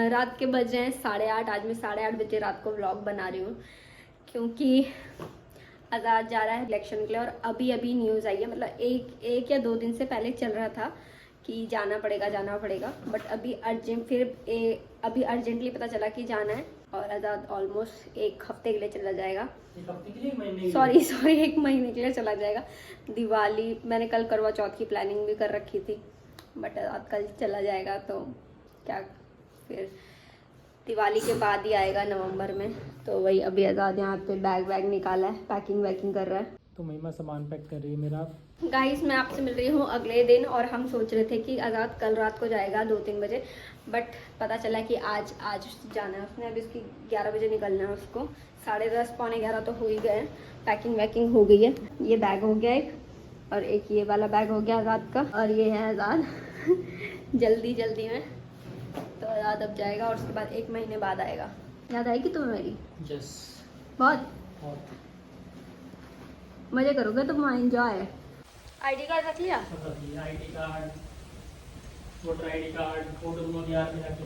रात के बज रहे हैं 8:30। आज मैं 8:30 बजे रात को व्लॉग बना रही हूँ क्योंकि आज़ाद जा रहा है इलेक्शन के लिए। और अभी अभी न्यूज़ आई है, मतलब एक या 2 दिन से पहले चल रहा था कि जाना पड़ेगा, बट अभी अभी अर्जेंटली पता चला कि जाना है। और आज़ाद ऑलमोस्ट 1 हफ्ते के लिए चला जाएगा। 1 हफ्ते के लिए, सॉरी 1 महीने के लिए चला जाएगा। दिवाली, मैंने कल करवा चौथ की प्लानिंग भी कर रखी थी, बट आज़ाद कल चला जाएगा तो क्या, फिर दिवाली के बाद ही आएगा नवंबर में। तो वही अभी आज़ाद यहाँ पे बैग निकाला है, पैकिंग कर रहा है। तो महिमा सामान पैक कर रही है मेरा। गाइस, मैं आपसे मिल रही हूँ अगले दिन, और हम सोच रहे थे कि आज़ाद कल रात को जाएगा 2-3 बजे, बट पता चला कि आज जाना है उसने। अभी उसकी 11 बजे निकलना है उसको। 10:30 पौने 11 तो हो ही गए। पैकिंग हो गई है। ये बैग हो गया एक, और एक ये वाला बैग हो गया आज़ाद का, और ये है आज़ाद जल्दी में। तो आज़ाद अब जाएगा और उसके बाद 1 महीने बाद आएगा। याद आएगी तुम्हें मेरी? यस, बहुत मजे करोगे तुम, एंजॉय। आईडी कार्ड रख लिया? ID card, voter ID card, photo यार मिला के।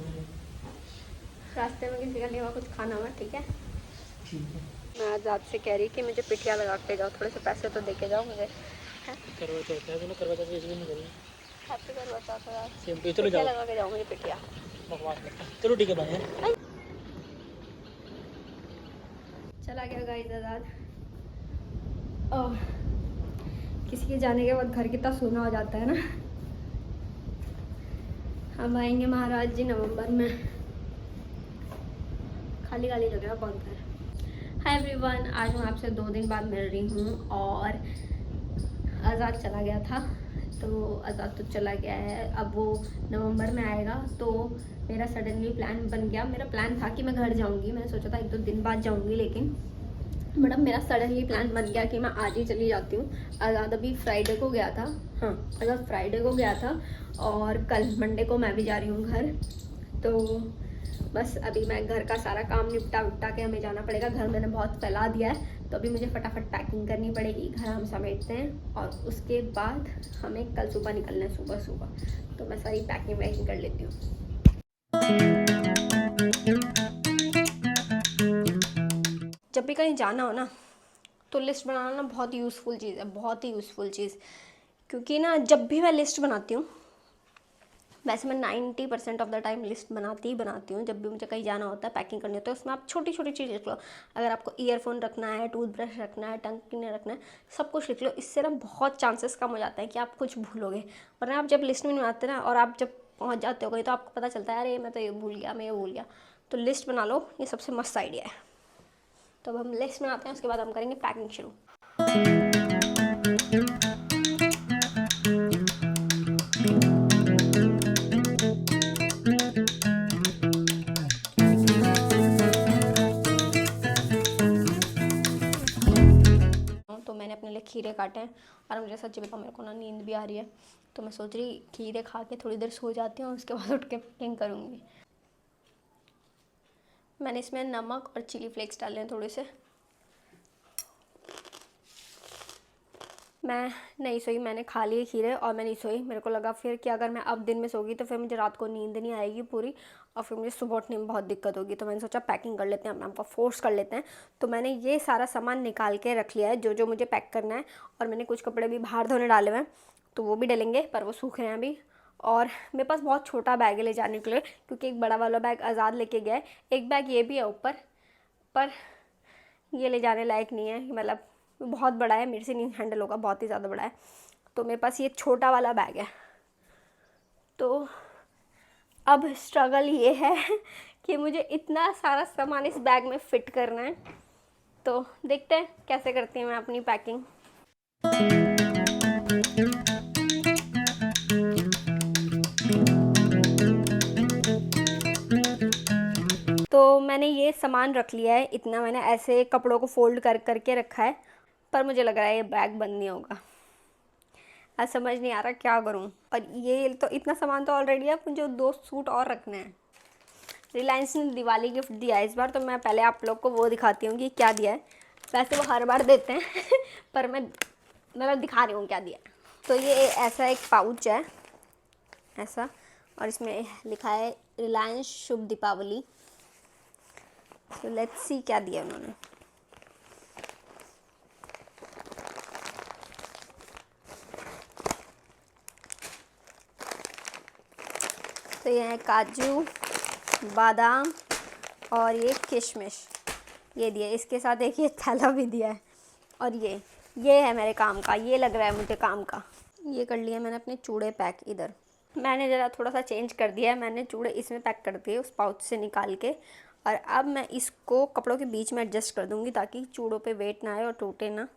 रास्ते में किसी का लेवा कुछ खाना हुआ, ठीक है? ठीक है। मैं आज़ाद से कह रही कि मुझे पिठिया लगा के जाओ, थोड़े से पैसे तो दे के जाओ मुझे। करवा चौथ है, करवा चौथ भी नहीं करी। हैप्पी करवा चौथ यार। सिंपल, चलो जाओ, लगा के जाओ मुझे पिठिया। बकवास करता है। चलो ठीक है, बाय। चला गया गाइस आज़ाद। किसी के जाने के बाद घर कितना सूना हो जाता है ना। हम आएंगे महाराज जी नवंबर में। खाली लगेगा कौन घर। हाय एवरीवन, आज मैं आपसे 2 दिन बाद मिल रही हूँ। और आज़ाद चला गया था, तो आज़ाद तो चला गया है, अब वो नवंबर में आएगा। तो मेरा सडनली प्लान बन गया। मेरा प्लान था कि मैं घर जाऊँगी, मैंने सोचा था 1-2 दिन बाद जाऊँगी, लेकिन मैडम मेरा सडनली प्लान बन गया कि मैं आज ही चली जाती हूँ। आज़ाद अभी फ्राइडे को गया था, हाँ आज़ाद फ्राइडे को गया था, और कल मंडे को मैं भी जा रही हूँ घर। तो बस अभी मैं घर का सारा काम निपटा के हमें जाना पड़ेगा। घर मैंने बहुत फैला दिया है, तो अभी मुझे फटाफट पैकिंग करनी पड़ेगी। घर हम समेटते हैं और उसके बाद हमें कल सुबह निकलना है, सुबह। तो मैं सारी पैकिंग कर लेती हूँ। जब भी कहीं जाना हो ना, तो लिस्ट बनाना ना बहुत यूज़फुल चीज़ है, बहुत ही यूज़फुल चीज़। क्योंकि ना जब भी मैं लिस्ट बनाती हूँ, वैसे मैं 90% ऑफ द टाइम लिस्ट बनाती हूँ। जब भी मुझे कहीं जाना होता है, पैकिंग करनी होती है, उसमें आप छोटी चीज़ लिख लो। अगर आपको ईयरफोन रखना है, टूथब्रश रखना है, टंग क्लीनर रखना है, सब कुछ लिख लो। इससे ना बहुत चांसेस कम हो जाते हैं कि आप कुछ भूलोगे। वरना आप जब लिस्ट में बनाते ना, और आप जब पहुँच जाते हो कहीं, तो आपको पता चलता है अरे मैं तो ये भूल गया। तो लिस्ट बना लो, ये सबसे मस्त आइडिया है। तो अब हम लिस्ट में आते हैं, उसके बाद हम करेंगे पैकिंग शुरू। तो मैंने अपने लिए खीरे काटे हैं, और मुझे सच्ची बताऊं मेरे को ना नींद भी आ रही है, तो मैं सोच रही खीरे खा के थोड़ी देर सो जाती हूँ, उसके बाद उठ के पैकिंग करूँगी। मैंने इसमें नमक और चिली फ्लेक्स डाले हैं थोड़े से। मैं नहीं सोई, मैंने खा लिए खीरे और मैं नहीं सोई। मेरे को लगा फिर कि अगर मैं अब दिन में सोगी तो फिर मुझे रात को नींद नहीं आएगी पूरी, और फिर मुझे सुबह उठने में बहुत दिक्कत होगी। तो मैंने सोचा पैकिंग कर लेते हैं, अपने आप को फोर्स कर लेते हैं। तो मैंने ये सारा सामान निकाल के रख लिया है, जो मुझे पैक करना है। और मैंने कुछ कपड़े भी बाहर धोने डाले हुए हैं, तो वो भी डलेंगे, पर वो सूख रहे हैं अभी। और मेरे पास बहुत छोटा बैग है ले जाने के लिए, क्योंकि एक बड़ा वाला बैग आज़ाद लेके गया है। एक बैग ये भी है ऊपर, पर ये ले जाने लायक नहीं है, मतलब बहुत बड़ा है, मेरे से नहीं हैंडल होगा, बहुत ही ज़्यादा बड़ा है। तो मेरे पास ये छोटा वाला बैग है। तो अब स्ट्रगल ये है कि मुझे इतना सारा सामान इस बैग में फ़िट करना है। तो देखते हैं कैसे करती हूँ मैं अपनी पैकिंग। तो मैंने ये सामान रख लिया है, इतना मैंने ऐसे कपड़ों को फोल्ड कर करके रखा है, पर मुझे लग रहा है ये बैग बंद नहीं होगा। आज समझ नहीं आ रहा क्या करूं। और ये तो इतना सामान तो ऑलरेडी है, मुझे 2 सूट और रखने हैं। रिलायंस ने दिवाली गिफ्ट दिया है इस बार, तो मैं पहले आप लोग को वो दिखाती हूँ कि क्या दिया है। वैसे वो हर बार देते हैं पर मैं दिखा रही हूँ क्या दिया है। तो ये ऐसा एक पाउच है ऐसा, और इसमें लिखा है रिलायंस शुभ दीपावली। तो लेट्स सी क्या दिया उन्होंने। तो ये है काजू, बादाम और ये किशमिश ये दिया। इसके साथ एक ये थैला भी दिया है। और ये है मेरे काम का, ये लग रहा है मुझे काम का। ये कर लिया मैंने अपने चूड़े पैक इधर। मैंने ज़रा थोड़ा सा चेंज कर दिया है, मैंने चूड़े इसमें पैक कर दिए उस पाउच से निकाल के। और अब मैं इसको कपड़ों के बीच में एडजस्ट कर दूँगी ताकि चूड़ों पे वेट ना आए और टूटे ना।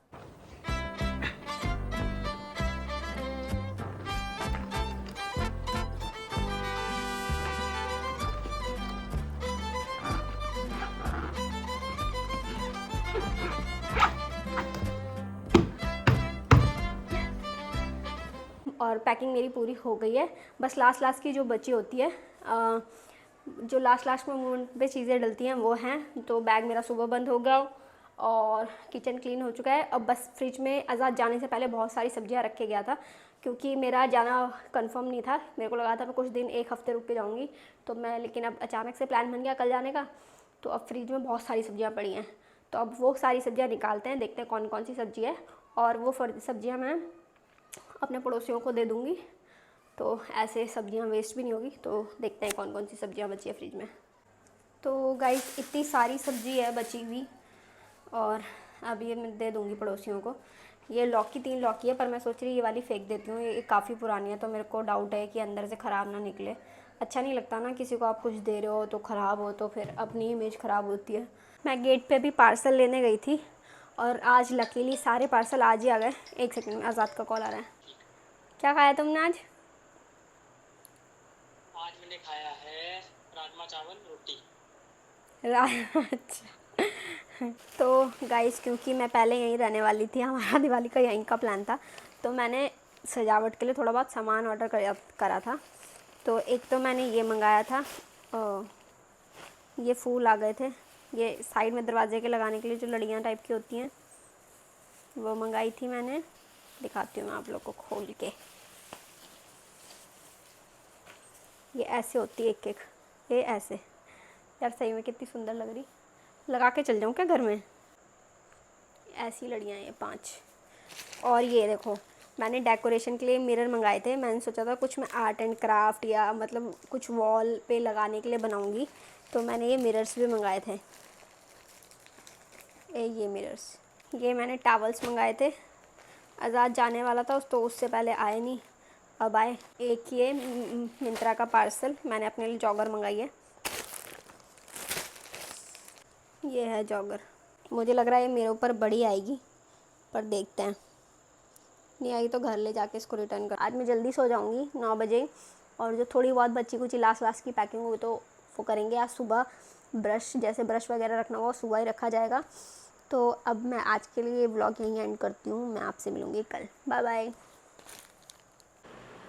और पैकिंग मेरी पूरी हो गई है। बस लास्ट की जो बची होती है, जो लास्ट में मोमेंट पे चीज़ें डलती हैं वो हैं। तो बैग मेरा सुबह बंद हो गया और किचन क्लीन हो चुका है। अब बस फ्रिज में आज़ाद जाने से पहले बहुत सारी सब्जियां रख के गया था, क्योंकि मेरा जाना कंफर्म नहीं था। मेरे को लगा था मैं कुछ दिन 1 हफ़्ते रुक के जाऊँगी, तो मैं लेकिन अब अचानक से प्लान बन गया कल जाने का। तो अब फ्रिज में बहुत सारी सब्जियाँ पड़ी हैं, तो अब वो सारी सब्जियाँ निकालते हैं, देखते हैं कौन कौन सी सब्ज़ी है। और वो सब्जियाँ मैं अपने पड़ोसियों को दे दूँगी, तो ऐसे सब्जियां वेस्ट भी नहीं होगी। तो देखते हैं कौन कौन सी सब्जियां बची है फ्रिज में। तो गाइस इतनी सारी सब्जी है बची हुई, और अब ये मैं दे दूँगी पड़ोसियों को। ये लौकी 3 लौकी है, पर मैं सोच रही ये वाली फेंक देती हूँ, ये काफ़ी पुरानी है, तो मेरे को डाउट है कि अंदर से ख़राब ना निकले। अच्छा नहीं लगता ना किसी को आप कुछ दे रहे हो तो ख़राब हो, तो फिर अपनी इमेज ख़राब होती है। मैं गेट पे भी पार्सल लेने गई थी, और आज लकीली सारे पार्सल आज ही आ गए। 1 सेकंड में आज़ाद का कॉल आ रहा है। क्या खाया तुमने आज? आज मैंने खाया है राजमा चावल रोटी। अच्छा। तो गाइस क्योंकि मैं पहले यहीं रहने वाली थी, हमारा दिवाली का यहीं का प्लान था, तो मैंने सजावट के लिए थोड़ा बहुत सामान ऑर्डर करा था। तो एक तो मैंने ये मंगाया था, ये फूल आ गए थे, ये साइड में दरवाजे के लगाने के लिए जो लड़ियाँ टाइप की होती हैं, वो मंगाई थी मैंने। दिखाती हूँ मैं आप लोग को खोल के। ये ऐसे होती है एक ये ऐसे। यार सही में कितनी सुंदर लग रही, लगा के चल जाऊँ क्या घर में। ऐसी लड़ियाँ हैं ये 5। और ये देखो मैंने डेकोरेशन के लिए मिरर मंगाए थे। मैंने सोचा था कुछ मैं आर्ट एंड क्राफ्ट या मतलब कुछ वॉल पे लगाने के लिए बनाऊंगी, तो मैंने ये मिरर्स भी मंगाए थे। ये मिरर्स, ये मैंने टावल्स मंगाए थे। आज़ाद जाने वाला था तो उससे पहले आए नहीं, अब आए। एक ये मिंत्रा का पार्सल मैंने अपने लिए जॉगर मंगाई है। ये है जॉगर, मुझे लग रहा है ये मेरे ऊपर बड़ी आएगी, पर देखते हैं। नहीं आई तो घर ले जाके इसको रिटर्न कर। आज मैं जल्दी सो जाऊंगी 9 बजे, और जो थोड़ी बहुत बच्ची कुछ लास्ट की पैकिंग हुई तो वो करेंगे। आज सुबह जैसे ब्रश वगैरह रखना होगा सुबह ही रखा जाएगा। तो अब मैं आज के लिए व्लॉग यहीं एंड करती हूँ। मैं आपसे मिलूँगी कल। Bye bye.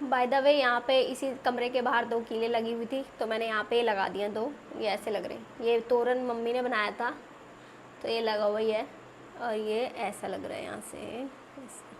By the way यहाँ पे इसी कमरे के बाहर 2 कीले लगी हुई थी, तो मैंने यहाँ पे लगा दिया 2। ये ऐसे लग रहे हैं। ये तोरण मम्मी ने बनाया था, तो ये लगा हुआ ही है। और ये ऐसा लग रहा है यहाँ से ऐसे।